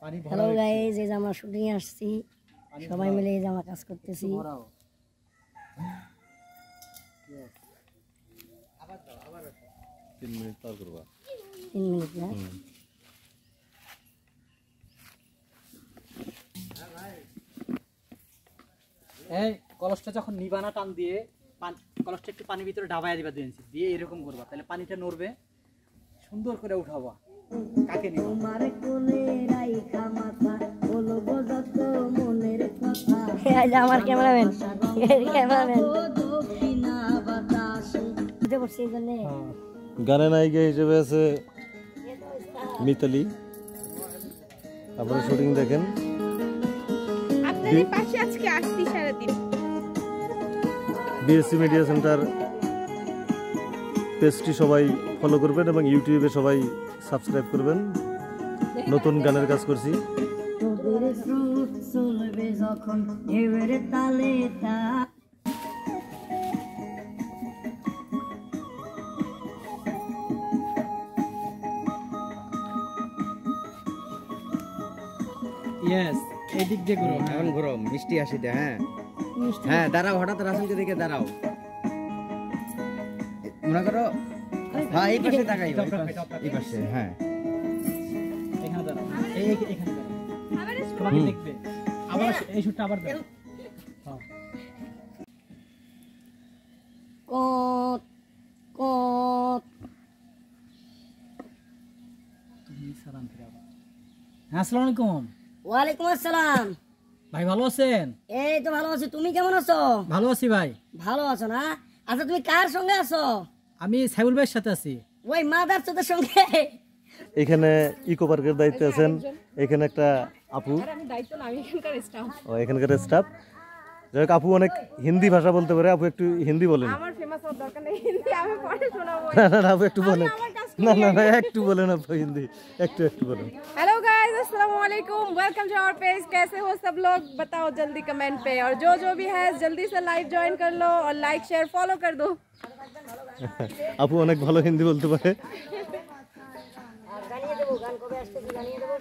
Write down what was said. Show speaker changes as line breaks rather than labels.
Hello guys, এই যে আমরা শুটিং এ আসছি, সবাই মিলে এই যে আমরা কাজ করতেছি।
3 মিনিট পার করবা।
3 মিনিট না?
এই কলসটা যখন নিবানা টান দিয়ে কলসটা একটু পানির ভিতরে ডাবায়া দিবা 2 ইঞ্চি দিয়ে এরকম করবা, তাহলে পানিটা নড়বে, সুন্দর করে উঠাবা। কাকে নিবা?
তোমার কোলে রাইখা মাথা বলবো যত মনের কথা। এই যে আমার ক্যামেরাম্যান, দক্ষিণা বাতাসে এটা বসে জন্য
গানে নায়িকা হিসেবে আছে মিতালি। আপনারা শুটিং দেখেন।
আপনাদের পাশে আজকে আসছি সারাদিন।
বিএসসি মিডিয়া সেন্টার পেজটি সবাই ফলো করবেন এবং ইউটিউবে সবাই সাবস্ক্রাইব করবেন। নতুন গানের কাজ করছি।
তোদের স্রোত চলবে যখন ঢেউয়ের তালে তা
ইয়েস, এই দিক দিয়ে ঘুরো।
এখন ঘুরো, মিষ্টি আসি দে। হ্যাঁ হ্যাঁ, দাঁড়াও, হঠাৎ রাসুলকে দেখে দাঁড়াও। মনে করো, হ্যাঁ এই পাশে তাকাই, এই পাশে। হ্যাঁ
এখানে দাঁড়াও, এখানে দাঁড়াও, তোমাকে দেখবে। আবার এই শুটটা আবার দাও। হ্যাঁ,
কত কত
তুমি সালাম ফিরাবা। হ্যাঁ, আসসালামু আলাইকুম।
ওয়ালাইকুম আসসালাম।
ভাই ভালো আছেন?
এই তো ভালো আছি, তুমি কেমন আছো?
ভালো আছি ভাই।
ভালো আছো না? আচ্ছা তুমি কার সঙ্গে আছো?
আমি সাইবুল ভাইয়ের সাথে আছি।
ওই মাদার চোদের সঙ্গে।
এখানে ইকো পার্কের দায়িত্বে আছেন এখানে একটা আপু।
আমি দায়িত্ব না, আমি এখানকার স্টাফ।
ও এখানকার স্টাফ। যাই হোক, আপু অনেক হিন্দি ভাষা বলতে পারে। আপু একটু হিন্দি বলেন।
আমার ফেমাস হওয়ার দরকার নেই, হিন্দি আমি পরে শোনাবো।
না না আপু একটু বলেন। না না না একটু বলেন আপু হিন্দি, একটু বলেন।
हेलो गाइस, अस्सलाम वालेकुम, वेलकम टू आवर पेज। कैसे हो सब लोग? बताओ जल्दी कमेंट पे, और जो भी है जल्दी से लाइव ज्वाइन कर लो और लाइक शेयर फॉलो कर दो।
আপু অনেক ভালো হিন্দি বলতে পারে।
জানিয়ে দেবো গান কবে আসছে, জানিয়ে দেবো।